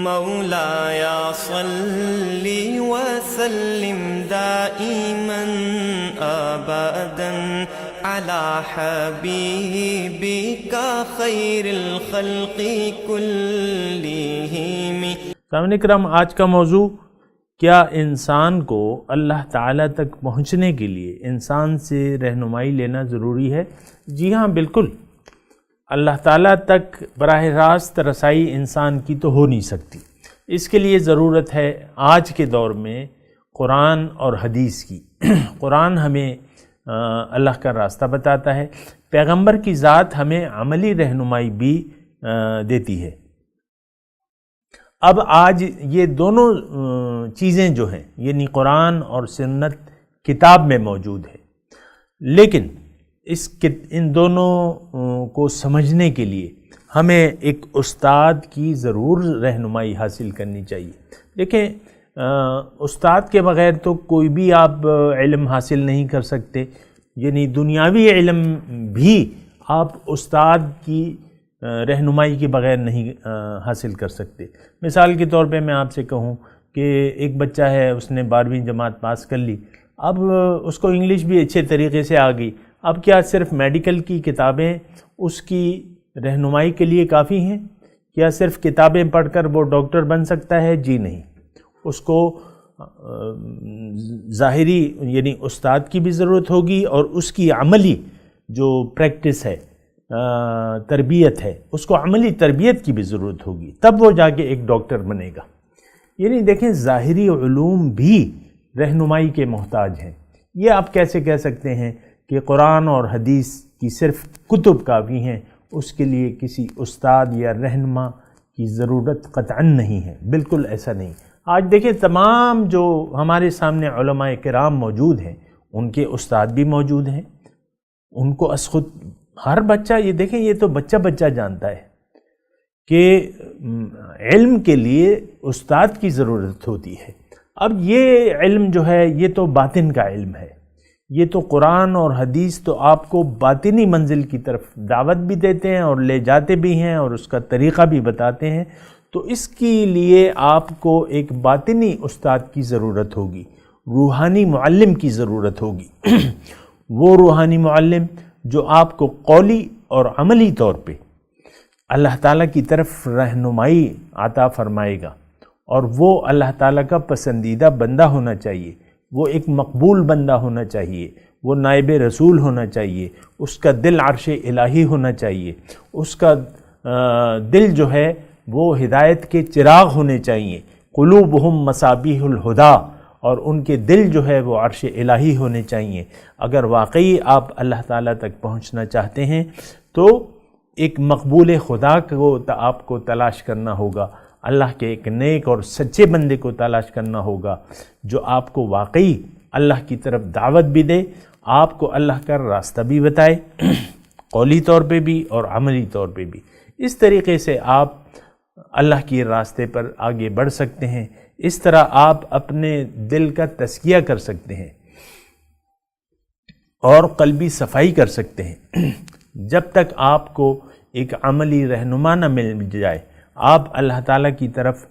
مولاي صل وسلم دائما ابدا على حبيبك خير الخلق كلهم۔ سامعین کرام، آج کا موضوع کیا انسان کو اللہ تعالیٰ تک پہنچنے کے لیے انسان سے رہنمائی لینا ضروری ہے؟ جی ہاں، بالکل۔ اللہ تعالیٰ تک براہ راست رسائی انسان کی تو ہو نہیں سکتی، اس کے لیے ضرورت ہے آج کے دور میں قرآن اور حدیث کی۔ قرآن ہمیں اللہ کا راستہ بتاتا ہے، پیغمبر کی ذات ہمیں عملی رہنمائی بھی دیتی ہے۔ اب آج یہ دونوں چیزیں جو ہیں، یعنی قرآن اور سنت کتاب میں موجود ہے، لیکن ان دونوں کو سمجھنے کے لیے ہمیں ایک استاد کی ضرور رہنمائی حاصل کرنی چاہیے۔ دیکھیں، استاد کے بغیر تو کوئی بھی آپ علم حاصل نہیں کر سکتے، یعنی دنیاوی علم بھی آپ استاد کی رہنمائی کے بغیر نہیں حاصل کر سکتے۔ مثال کے طور پہ میں آپ سے کہوں کہ ایک بچہ ہے، اس نے 12ویں جماعت پاس کر لی، اب اس کو انگلش بھی اچھے طریقے سے آ گئی، اب کیا صرف میڈیکل کی کتابیں اس کی رہنمائی کے لیے کافی ہیں؟ کیا صرف کتابیں پڑھ کر وہ ڈاکٹر بن سکتا ہے؟ جی نہیں، اس کو ظاہری یعنی استاد کی بھی ضرورت ہوگی، اور اس کی عملی جو پریکٹس ہے، تربیت ہے، اس کو عملی تربیت کی بھی ضرورت ہوگی، تب وہ جا کے ایک ڈاکٹر بنے گا۔ یعنی دیکھیں، ظاہری علوم بھی رہنمائی کے محتاج ہیں۔ یہ آپ کیسے کہہ سکتے ہیں کہ قرآن اور حدیث کی صرف کتب کافی ہیں؟ اس کے لیے کسی استاد یا رہنما کی ضرورت قطعاً نہیں ہے، بالکل ایسا نہیں۔ آج دیکھیں، تمام جو ہمارے سامنے علماء کرام موجود ہیں، ان کے استاد بھی موجود ہیں، ان کو از خود ہر بچہ، یہ دیکھیں، یہ تو بچہ جانتا ہے کہ علم کے لیے استاد کی ضرورت ہوتی ہے۔ اب یہ علم جو ہے، یہ تو باطن کا علم ہے، یہ تو قرآن اور حدیث تو آپ کو باطنی منزل کی طرف دعوت بھی دیتے ہیں اور لے جاتے بھی ہیں، اور اس کا طریقہ بھی بتاتے ہیں۔ تو اس کے لیے آپ کو ایک باطنی استاد کی ضرورت ہوگی، روحانی معلم کی ضرورت ہوگی۔ وہ روحانی معلم جو آپ کو قولی اور عملی طور پہ اللہ تعالیٰ کی طرف رہنمائی عطا فرمائے گا، اور وہ اللہ تعالیٰ کا پسندیدہ بندہ ہونا چاہیے، وہ ایک مقبول بندہ ہونا چاہیے، وہ نائب رسول ہونا چاہیے، اس کا دل عرش الہی ہونا چاہیے، اس کا دل جو ہے وہ ہدایت کے چراغ ہونے چاہیے، قلوبہم مصابیح الہدا، اور ان کے دل جو ہے وہ عرش الہی ہونے چاہیے۔ اگر واقعی آپ اللہ تعالیٰ تک پہنچنا چاہتے ہیں تو ایک مقبول خدا کو آپ کو تلاش کرنا ہوگا، اللہ کے ایک نیک اور سچے بندے کو تلاش کرنا ہوگا، جو آپ کو واقعی اللہ کی طرف دعوت بھی دے، آپ کو اللہ کا راستہ بھی بتائے، قولی طور پہ بھی اور عملی طور پہ بھی۔ اس طریقے سے آپ اللہ کے راستے پر آگے بڑھ سکتے ہیں۔ اس طرح آپ اپنے دل کا تزکیہ کر سکتے ہیں اور قلبی صفائی کر سکتے ہیں۔ جب تک آپ کو ایک عملی رہنما نہ مل جائے، آپ اللہ تعالیٰ کی طرف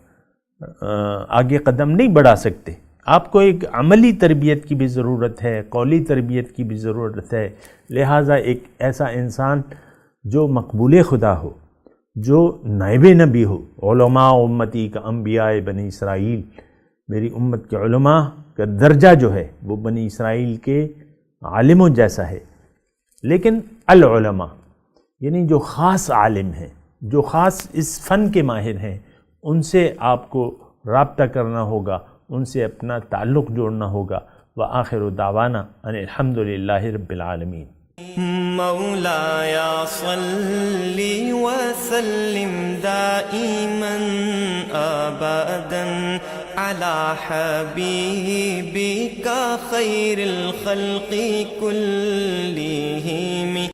آگے قدم نہیں بڑھا سکتے۔ آپ کو ایک عملی تربیت کی بھی ضرورت ہے، قولی تربیت کی بھی ضرورت ہے۔ لہٰذا ایک ایسا انسان جو مقبول خدا ہو، جو نائب نبی ہو، علماء امتی کا انبیاء بنی اسرائیل، میری امت کے علماء کا درجہ جو ہے وہ بنی اسرائیل کے عالموں جیسا ہے۔ لیکن العلماء یعنی جو خاص عالم ہیں، جو خاص اس فن کے ماہر ہیں، ان سے آپ کو رابطہ کرنا ہوگا، ان سے اپنا تعلق جوڑنا ہوگا۔ وآخر دعوانا ان الحمدللہ رب العالمین۔ مولاي صل وسلم دائما ابدا على حبيبك خير الخلق كلهم۔